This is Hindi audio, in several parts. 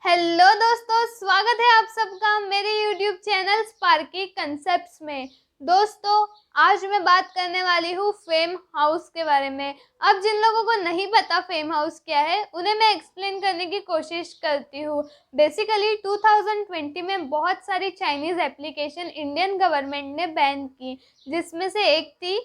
हेलो दोस्तों, स्वागत है आप सबका मेरे YouTube चैनल स्पार्की कंसेप्ट्स में। दोस्तों, आज मैं बात करने वाली हूँ फेम हाउस के बारे में। अब जिन लोगों को नहीं पता फेम हाउस क्या है, उन्हें मैं एक्सप्लेन करने की कोशिश करती हूँ। बेसिकली 2020 में बहुत सारी चाइनीज़ एप्लीकेशन इंडियन गवर्नमेंट ने बैन की, जिसमें से एक थी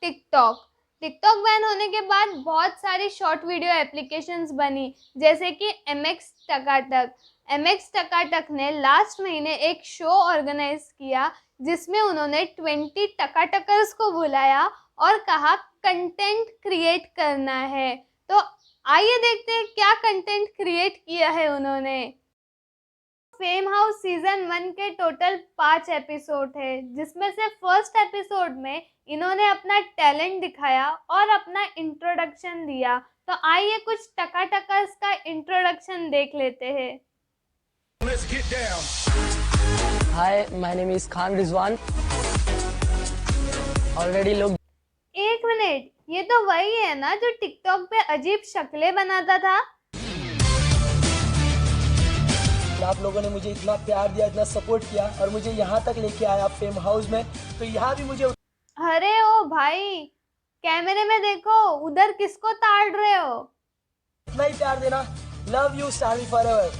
टिकटॉक। टिकटॉक बैन होने के बाद बहुत सारी शॉर्ट वीडियो एप्लीकेशंस बनी, जैसे कि MX टकाटक। MX टकाटक ने लास्ट महीने एक शो ऑर्गेनाइज किया, जिसमें उन्होंने 20 टकाटकर्स को बुलाया और कहा कंटेंट क्रिएट करना है। तो आइए देखते हैं क्या कंटेंट क्रिएट किया है उन्होंने। फेम हाउस सीजन 1 के टोटल 5 एपिसोड है, जिसमें से फर्स्ट एपिसोड में इन्होंने अपना टैलेंट दिखाया और अपना इंट्रोडक्शन दिया। तो आइए कुछ टकाटकर्स का इंट्रोडक्शन देख लेते हैं। Hi, my name is Khan Rizwan. Already लोग एक मिनट, ये तो वही है ना जो टिकटॉक पे अजीब शक्लें बनाता था? आप लोगों ने मुझे इतना प्यार दिया, इतना सपोर्ट किया और मुझे यहाँ तक लेके आया फेम हाउस में, तो यहाँ भी मुझे अरे ओ भाई, कैमरे में देखो, उधर किसको ताड़ रहे हो? इतना ही प्यार देना। Love you स्टारली forever.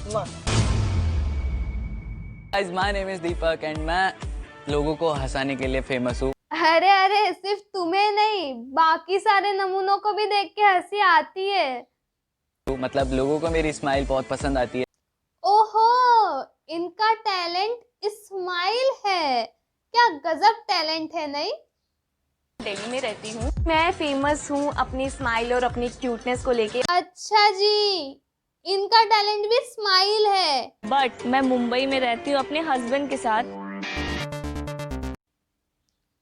Guys, my name is Deepak and मैं लोगों को हंसाने के लिए फेमस हूँ। अरे सिर्फ तुम्हें नहीं, बाकी सारे नमूनों को भी देख के हंसी आती है। मतलब लोगों को मेरी स्माइल बहुत पसंद आती है। ओहो, इनका टैलेंट स्माइल है। क्या गजब टैलेंट है, नहीं? दिल्ली में रहती हूँ। मैं फेमस हूँ अपनी स्माइल और अपनी क्यूटनेस को लेके। अच्छा जी, इनका टैलेंट भी स्माइल है। बट मैं मुंबई में रहती हूँ अपने हस्बैंड के साथ।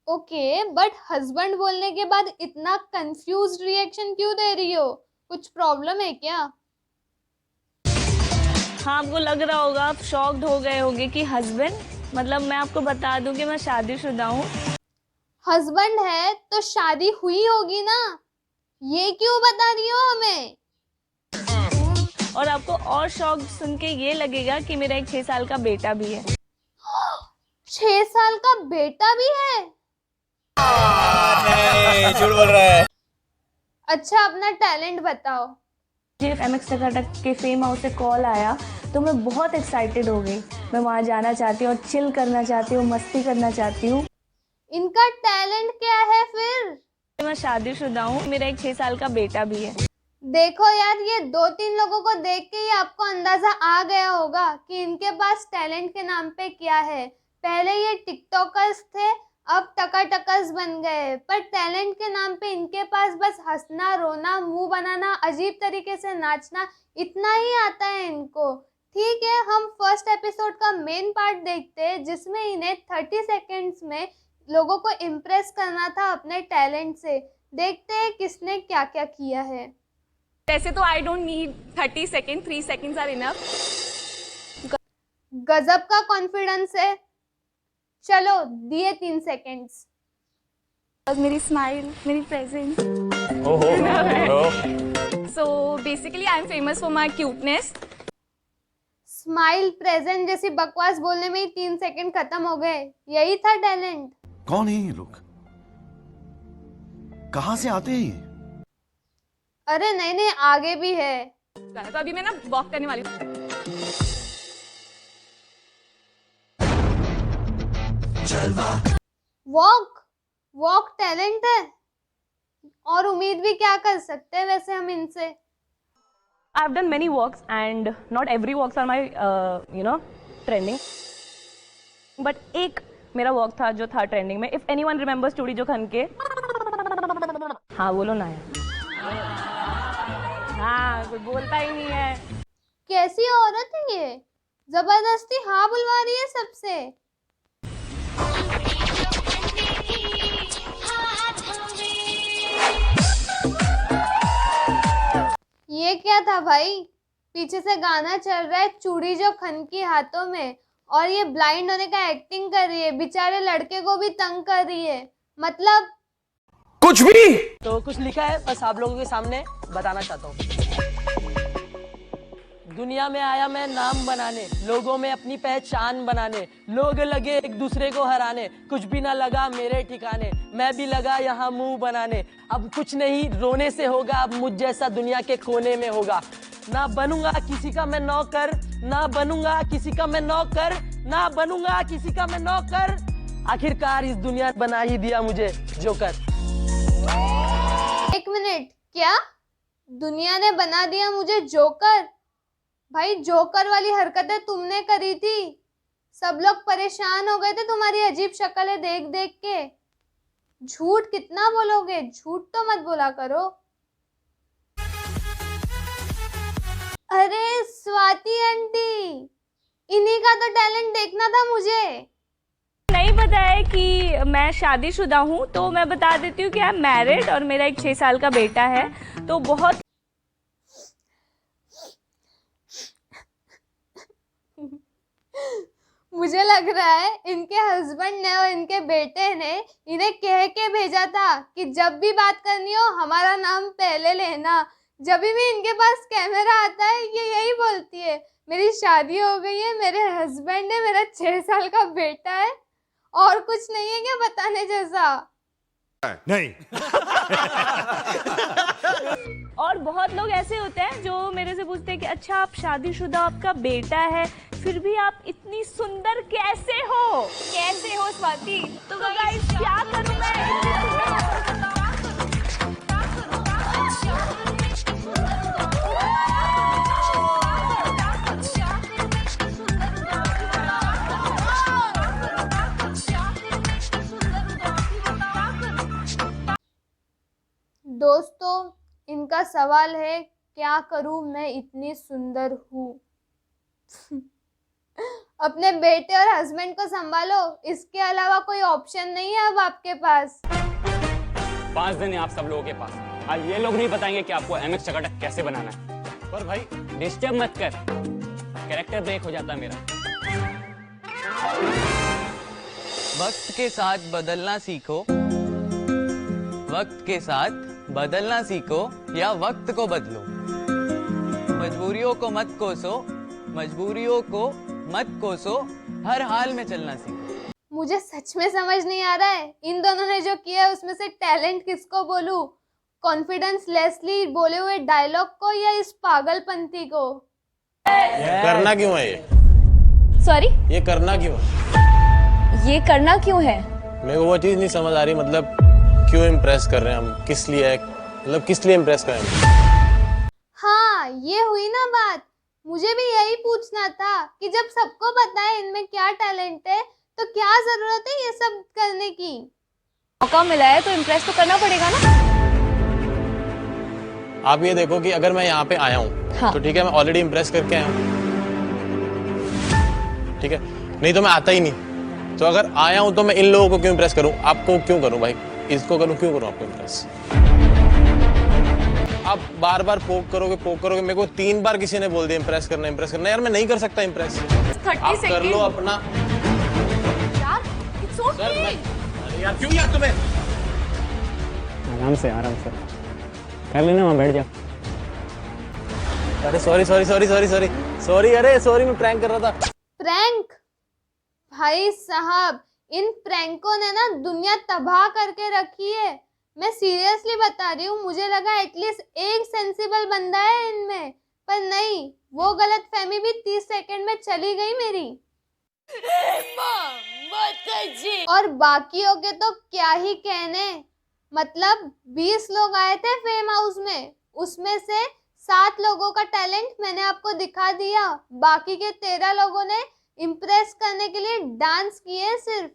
ओके, बट हस्बैंड बोलने के बाद इतना कंफ्यूज्ड रिएक्शन क्यों दे रही हो? कुछ प्रॉब्लम है क्या? हाँ, आपको लग रहा होगा, आप शॉक्ड हो गए होंगे कि हस्बैंड, मतलब मैं आपको बता दूं कि मैं शादीशुदा हूँ। हस्बैंड है तो शादी हुई होगी ना, ये क्यों बता रही हो हमें? और आपको और शॉक सुन के ये लगेगा कि मेरा एक 6 साल का बेटा भी है। 6 साल का बेटा भी है? नहीं, झूठ बोल रहा है। अच्छा, अपना टैलेंट बताओ। मुझे MX टकाटक के फेम हाउस से कॉल आया तो मैं बहुत एक्साइटेड हो गई। मैं वहाँ जाना चाहती हूँ और चिल करना चाहती हूँ, मस्ती करना चाहती हूँ। इनका टैलेंट क्या है फिर? मैं शादीशुदा हूँ, मेरा एक 6 साल का बेटा भी है। देखो यार, ये 2-3 लोगों को देख के ही आपको अंदाजा आ गया होगा कि इनके पास टैलेंट के नाम पे क्या है। पहले ये टिकटॉकर्स थे, अब टकाटकर्स बन गए, पर टैलेंट के नाम पे इनके पास बस हंसना, रोना, मुंह बनाना, अजीब तरीके से नाचना, इतना ही आता है इनको। ठीक है, हम फर्स्ट एपिसोड का मेन पार्ट देखते हैं, जिसमें इन्हें 30 सेकेंड्स में लोगों को इम्प्रेस करना था अपने टैलेंट से। देखते हैं किसने क्या क्या किया है। वैसे तो I don't need 30 second, 3 seconds are enough. गजब का कॉन्फिडेंस है। चलो, दिए 3 सेकेंड्स। मेरी स्माइल, मेरी presence. So basically I am famous for my cuteness. Smile, present जैसी बकवास बोलने में ही 3 सेकंड खत्म हो गए। यही था टैलेंट? कौन है ये लोग? कहाँ से आते हैं ये? अरे नहीं, आगे भी है। तो अभी मैं ना वॉक करने वाली हूँ। वॉक टैलेंट है, और उम्मीद भी क्या कर सकते हैं वैसे हम इनसे। I have done many walks and not every walks are my trending. But एक मेरा walk था जो था trending में। If anyone remembers चूड़ी जो खन के, हाँ बोलो ना यार। हाँ, कोई बोलता ही नहीं है। कैसी औरत है ये, जबरदस्ती हाँ बुलवा रही है सबसे। ये क्या था भाई? पीछे से गाना चल रहा है, चूड़ी जो खनकी हाथों में, और ये ब्लाइंड होने का एक्टिंग कर रही है। बेचारे लड़के को भी तंग कर रही है। मतलब कुछ भी तो कुछ लिखा है, बस आप लोगों के सामने बताना चाहता हूँ। दुनिया में आया मैं नाम बनाने, लोगों में अपनी पहचान बनाने, लोग लगे एक दूसरे को हराने, कुछ भी ना लगा मेरे ठिकाने, मैं भी लगा यहाँ मुंह बनाने। अब कुछ नहीं रोने से होगा, अब मुझ जैसा दुनिया के कोने में होगा। ना बनूंगा किसी का मैं नौकर, ना बनूंगा किसी का मैं नौकर, ना बनूंगा किसी का मैं नौकर। आखिरकार इस दुनिया ने बना ही दिया मुझे जोकर। एक मिनट, क्या दुनिया ने बना दिया मुझे जोकर? भाई जोकर वाली हरकतें तुमने करी थी, सब लोग परेशान हो गए थे तुम्हारी अजीब शक्लें देख देख के। झूठ कितना बोलोगे, झूठ तो मत बोला करो। अरे स्वाति आंटी, इन्हीं का तो टैलेंट देखना था मुझे। नहीं पता है कि मैं शादीशुदा हूँ, तो मैं बता देती हूँ कि आई एम मैरिड और मेरा एक 6 साल का बेटा है। तो बहुत मुझे लग रहा है इनके हस्बैंड ने और इनके बेटे ने इन्हें कह के भेजा था कि जब भी बात करनी हो हमारा नाम पहले लेना। जब भी इनके पास कैमरा आता है ये यही बोलती है, मेरी शादी हो गई है, मेरे हस्बैंड है, मेरा 6 साल का बेटा है। और कुछ नहीं है क्या बताने जैसा? नहीं। और बहुत लोग ऐसे होते हैं जो मेरे से पूछते हैं कि अच्छा आप शादीशुदा, आपका बेटा है, फिर भी आप इतनी सुंदर कैसे हो? कैसे हो स्वाति? तो गाइस क्या करूं मैं इतनी सुंदर? दोस्तों इनका सवाल है, क्या करूं मैं इतनी सुंदर हूँ? अपने बेटे और हस्बैंड को संभालो, इसके अलावा कोई ऑप्शन नहीं है अब आपके पास। 5 दिन है आप सब लोगों के पास। आज ये लोग नहीं बताएंगे कि आपको एमएक्स चकाटक कैसे बनाना है। पर भाई डिस्टर्ब मत कर, कैरेक्टर ब्रेक हो जाता है मेरा। वक्त के साथ बदलना सीखो, वक्त के साथ बदलना सीखो या वक्त को बदलो। मजबूरियों को मत कोसो, मजबूरियों को मत कोसो, हर हाल में चलना सीखो। मुझे सच में समझ नहीं आ रहा है इन दोनों ने जो किया है उसमें से टैलेंट किसको बोलूं? कॉन्फिडेंस लेसली बोले हुए डायलॉग को या इस पागलपंती को? करना क्यों है ये? सॉरी, ये करना क्यों है? ये करना क्यों है? मेरे को वो चीज नहीं समझ आ रही, मतलब क्यों इम्प्रेस कर रहे हैं हम? किस लिए, मतलब किस लिए इम्प्रेस करें हम? हाँ ये हुई ना बात। मुझे भी यही पूछना था कि जब सबको पता है इनमें क्या टैलेंट है तो क्या जरूरत है ये सब करने की? मौका मिला है तो इम्प्रेस तो करना पड़ेगा ना। आप ये देखो कि अगर मैं यहाँ पे आया हूँ हाँ। तो ठीक है, मैं ऑलरेडी इम्प्रेस करके आया हूँ, ठीक है, नहीं तो मैं आता ही नहीं। तो अगर आया हूँ तो मैं इन लोगों को क्यों इम्प्रेस करूँ? आपको क्यों करूँ भाई? इसको करूँ, क्यों करूँ आपको इम्प्रेस? आप बार बार पोक करोगे। मेरे को 3 बार किसी ने बोल दिया इम्प्रेस करना। यार मैं नहीं कर सकता इम्प्रेस। आप कर लो अपना। सर अरे यार क्यों यार तुम्हें? आराम से कर लेना, वहाँ बैठ जाओ। अरे सॉरी, अरे मैं प्रैंक कर रहा था। प्रैंक? भाई साहब इन प्रैंकों ने ना दुनिया तबाह करके रखी है। मैं सीरियसली बता रही हूँ, मुझे लगा एटलीस्ट एक सेंसिबल बंदा है इनमें, पर नहीं, वो गलत फहमी भी 30 सेकंड में चली गई मेरी। और बाकियों के तो क्या ही कहने, मतलब 20 लोग आए थे फेम हाउस में, उसमें से 7 लोगों का टैलेंट मैंने आपको दिखा दिया, बाकी के 13 लोगों ने इम्प्रेस करने के लिए डांस किए सिर्फ।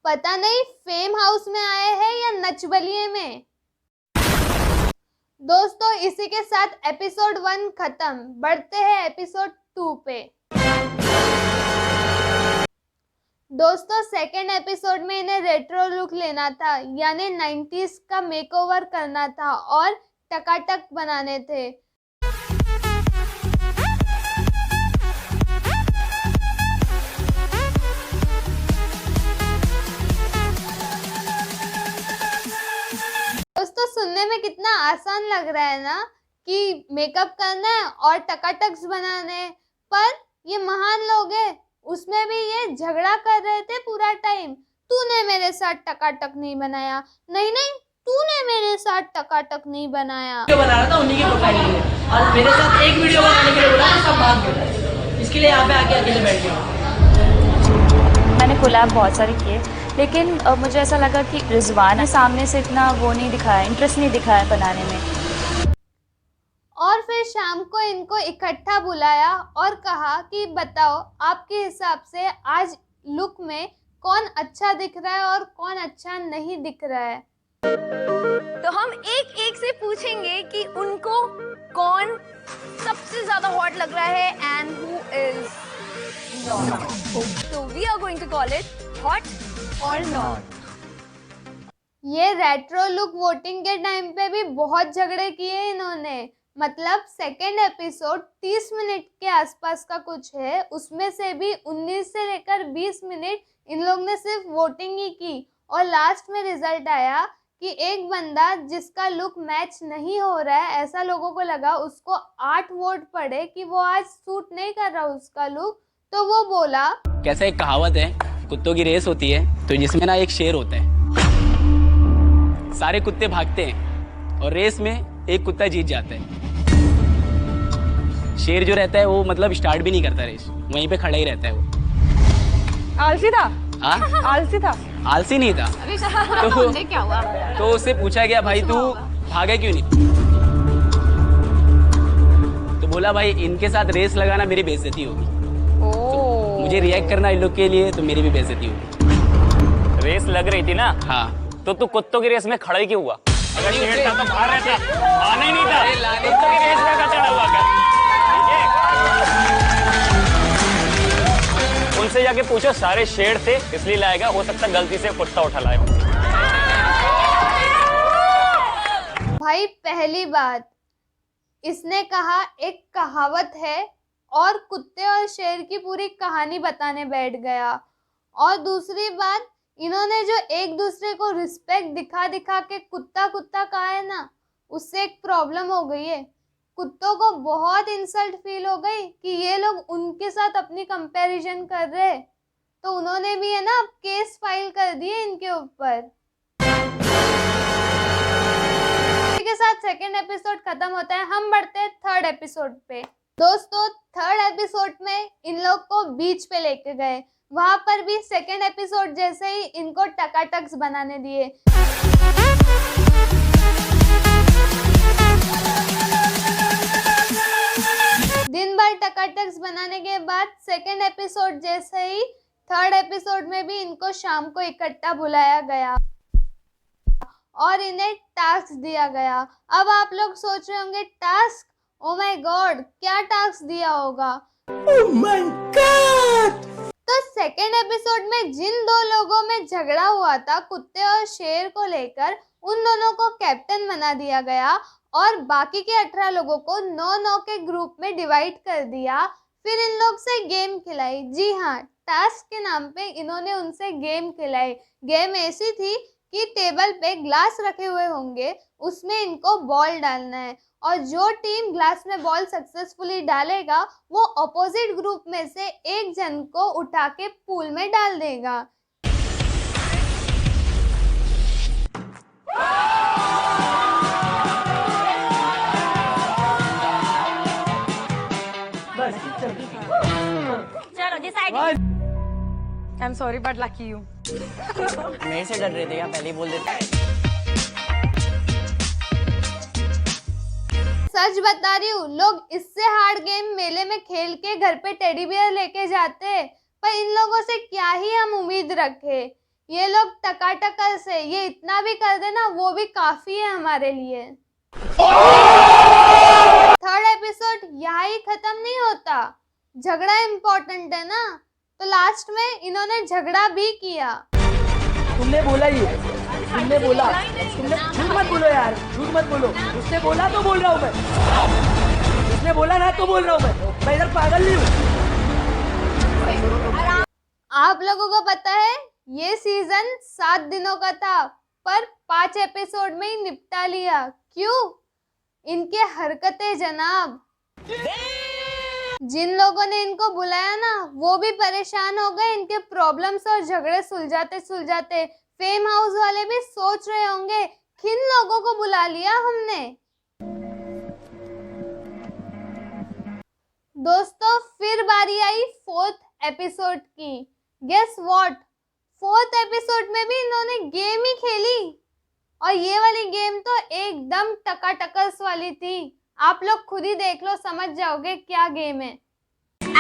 पता नहीं फेम हाउस में आए हैं या नचबलिए में। दोस्तों इसी के साथ एपिसोड 1 खत्म, बढ़ते हैं एपिसोड 2 पे। दोस्तों सेकेंड एपिसोड में इन्हें रेट्रो लुक लेना था, यानी 90s का मेकओवर करना था और टकाटक बनाने थे। सुनने में कितना आसान लग रहा है ना कि मेकअप करना है और टकाटक्स बनाने, पर ये महान लोग हैं, उसमें भी ये झगड़ा कर रहे थे पूरा टाइम। तूने मेरे साथ टकाटक नहीं बनाया, नहीं नहीं तूने मेरे साथ टकाटक नहीं बनाया। वीडियो बना रहा था उन्हीं के प्रोफाइल के लिए, और मेरे साथ एक वीडियो बनाने के लिए बोला तो सब भाग गए, इसके लिए यहाँ पे आके अकेले बैठ गया। मैंने कोलैब बहुत सारे किए, लेकिन मुझे ऐसा लगा कि रिजवान ने सामने से इतना वो नहीं दिखाया, इंटरेस्ट नहीं दिखाया बनाने में। और फिर शाम को इनको इकट्ठा बुलाया और कहा कि बताओ आपके हिसाब से आज लुक में कौन अच्छा दिख रहा है और कौन अच्छा नहीं दिख रहा है। तो हम एक एक से पूछेंगे कि उनको कौन सबसे ज्यादा हॉट लग रहा है and who is not. So we are going to call it hot or not. ये रेट्रो लुक वोटिंग के टाइम पे भी बहुत झगड़े किए इन्होंने। मतलब सेकेंड एपिसोड 30 मिनट के आसपास का कुछ है, उसमें से भी 19 से लेकर 20 मिनट इन लोग ने सिर्फ वोटिंग ही की और लास्ट में रिजल्ट आया कि एक बंदा जिसका लुक मैच नहीं हो रहा है, ऐसा लोगों को लगा, उसको 8 वोट पड़े कि वो आज सूट नहीं कर रहा उसका लुक, तो वो बोला कैसा एक कहावत है, कुत्तों की रेस होती है तो जिसमें ना एक शेर होता है, सारे कुत्ते भागते हैं और रेस में एक कुत्ता जीत जाता है। शेर जो रहता है वो मतलब स्टार्ट भी नहीं करता रेस, वहीं पे खड़ा ही रहता है वो। आलसी था। हाँ आलसी था। आलसी नहीं था। तो क्या हुआ? तो उससे पूछा गया भाई तू भागा क्यों नहीं, तो बोला भाई इनके साथ रेस लगाना मेरी बेइज्जती होगी, तो मुझे रिएक्ट करना इन लोग के लिए तो मेरी भी बेइज्जती होगी। रेस लग रही थी ना? हाँ। तो तू कुत्तों की रेस में खड़ा ही क्यों हुआ? अगर शेर था तो बाहर रहता, आना ही नहीं था। कुत्तों की रेस में चढ़ा हुआ कर। उनसे जाके पूछो, सारे शेर थे इसलिए लाएगा, हो सकता गलती से कुत्ता उठा लाए। भाई पहली बात इसने कहा एक कहावत है और कुत्ते और शेर की पूरी कहानी बताने बैठ गया। और दूसरी बात, इन्होंने जो एक दूसरे को रिस्पेक्ट दिखा दिखा के कुत्ता कुत्ता कहा है ना, उससे एक प्रॉब्लम हो गई है। कुत्तों को बहुत इंसल्ट फील हो गई कि ये लोग उनके साथ अपनी कंपैरिजन कर रहे, तो उन्होंने भी है ना केस फाइल कर दिए इनके ऊपर। के साथ सेकेंड एपिसोड खत्म होता है, हम बढ़ते हैं थर्ड एपिसोड पे। दोस्तों थर्ड एपिसोड में इन लोग को बीच पे लेके गए, वहां पर भी सेकेंड एपिसोड जैसे ही इनको टकाटक्स बनाने दिए। दिन भर टकाटक्स बनाने के बाद सेकेंड एपिसोड जैसे ही थर्ड एपिसोड में भी इनको शाम को इकट्ठा बुलाया गया और इन्हें टास्क दिया गया। अब आप लोग सोच रहे होंगे टास्क, ओ माय गॉड क्या टास्क दिया होगा। Oh my God! तो सेकेंड एपिसोड में जिन दो लोगों में झगड़ा हुआ था कुत्ते और शेर को लेकर, उन दोनों को कैप्टन बना दिया गया और बाकी के 18 लोगों को 9-9 के ग्रुप में डिवाइड कर दिया। फिर इन लोग से गेम खिलाई। जी हाँ, टास्क के नाम पे इन्होंने उनसे गेम खिलाई। गेम ऐसी थी कि टेबल पे ग्लास रखे हुए होंगे, उसमें इनको बॉल डालना है और जो टीम ग्लास में बॉल सक्सेसफुली डालेगा वो अपोजिट ग्रुप में से एक जन को उठा के पूल में डाल देगा। चलो decide. I am sorry but lucky you. मेरे से डर रहे थे क्या, पहले ही बोल देते। सच बता रही हूँ, लोग इससे हार्ड गेम मेले में खेल के घर पे टेडी बियर लेके जाते, पर इन लोगों से क्या ही हम उम्मीद रखे। ये लोग टकाटकर से ये इतना भी कर देना वो भी काफी है हमारे लिए। थर्ड एपिसोड यहाँ ही खत्म नहीं होता, झगड़ा इम्पोर्टेंट है ना, तो लास्ट में इन्होंने झगड़ा भी किया। तुमने बोला ये, तुमने बोला, तुमने झूठ मत बोलो यार, झूठ मत बोलो। उसने बोला तो बोल रहा हूँ मैं, उसने बोला ना तो बोल रहा हूँ मैं इधर पागल नहीं हूँ। आप लोगों को पता है ये सीजन 7 दिनों का था, पर 5 एपिसोड में ही निपटा लिया। क्यों? इनके हरकतें जनाब। जिन लोगों ने इनको बुलाया ना वो भी परेशान हो गए इनके प्रॉब्लम्स और झगड़े सुलझाते सुलझाते। फेम हाउस वाले भी सोच रहे होंगे किन लोगों को बुला लिया हमने। दोस्तों फिर बारी आई 4th एपिसोड की। गेस व्हाट, 4th एपिसोड में भी इन्होंने गेम ही खेली और ये वाली गेम तो एकदम टकाटकस वाली थी। आप लोग खुद ही देख लो, समझ जाओगे क्या गेम है।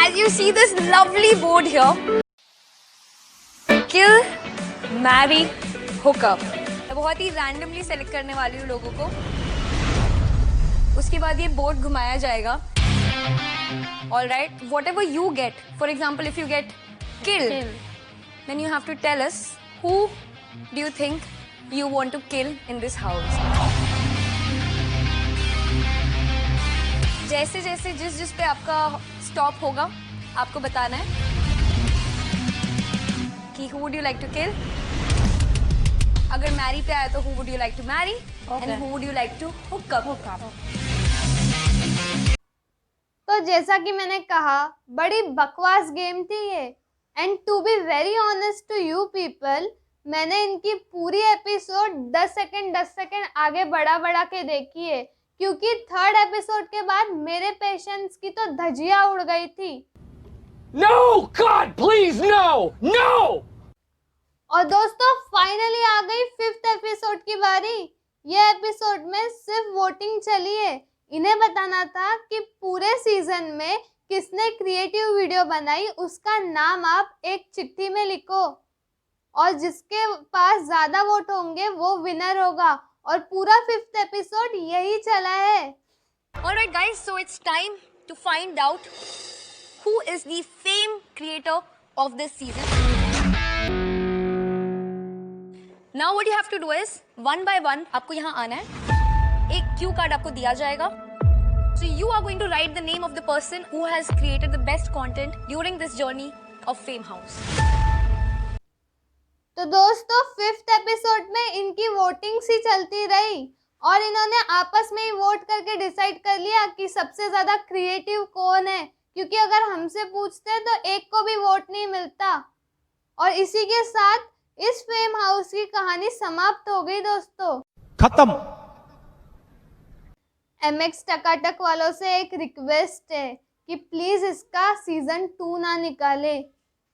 As you see this lovely board here, kill, marry, hook up. मैं बहुत ही randomly select करने वाली हूँ लोगों को। उसके बाद ये बोर्ड घुमाया जाएगा। All right, whatever you get, for example, if you get killed, then you have to tell us who do you think you want to kill in this house. जैसे जैसे जिस पे आपका स्टॉप होगा आपको बताना है कि who would you like to kill. अगर मैरी पे आया तो who would you like to marry and who would you like to hook up. तो जैसा कि मैंने कहा बड़ी बकवास गेम थी ये। And to be very honest to you people, मैंने इनकी पूरी एपिसोड 10 सेकंड आगे बढ़ा के देखी है, क्योंकि 3rd एपिसोड के बाद मेरे पेशेंस की तो धजिया उड़ गई थी। No, God, please, no, no! और दोस्तों फाइनली आ गई 5th एपिसोड की बारी। ये एपिसोड में सिर्फ वोटिंग चली है। इन्हें बताना था कि पूरे सीजन में किसने क्रिएटिव वीडियो बनाई, उसका नाम आप एक चिट्ठी में लिखो और जिसके पास ज्यादा वोट होंगे वो विनर होगा। और पूरा 5th एपिसोड यही चला है। Alright guys, so it's time to find out who is the fame creator of this season. Now what you have to do is one by one आपको यहाँ आना है। एक क्यू कार्ड आपको दिया जाएगा। So you are going to write the name of the person who has created the best content during this journey of Fame House. तो दोस्तों 5th एपिसोड में इनकी वोटिंग सी चलती रही और इन्होंने आपस में ही वोट करके डिसाइड कर लिया कि सबसे ज्यादा क्रिएटिव कौन है, क्योंकि अगर हमसे पूछते तो एक को भी वोट नहीं मिलता। और इसी के साथ इस फेम हाउस की कहानी समाप्त हो गई दोस्तों। खत्म। MX टकाटक वालों से एक रिक्वेस्ट है कि प्लीज इसका सीजन 2 ना निकाले,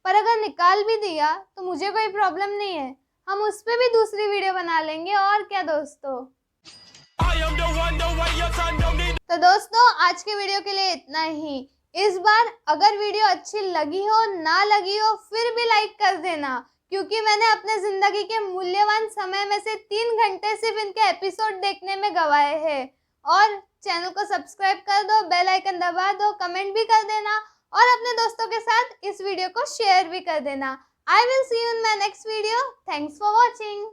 पर अगर निकाल भी दिया तो मुझे कोई प्रॉब्लम नहीं है, हम उस पर भी दूसरी वीडियो बना लेंगे। और क्या दोस्तों। तो दोस्तों आज के वीडियो के लिए इतना ही। इस बार अगर वीडियो अच्छी लगी हो ना लगी हो फिर भी लाइक कर देना, क्योंकि मैंने अपने जिंदगी के मूल्यवान समय में से 3 घंटे सिर्फ इनके एपिसोड देखने में गवाए हैं। और चैनल को सब्सक्राइब कर दो, बेल आइकन दबा दो, कमेंट भी कर देना और अपने दोस्तों के साथ इस वीडियो को शेयर भी कर देना। I will see you in my next video. Thanks for watching.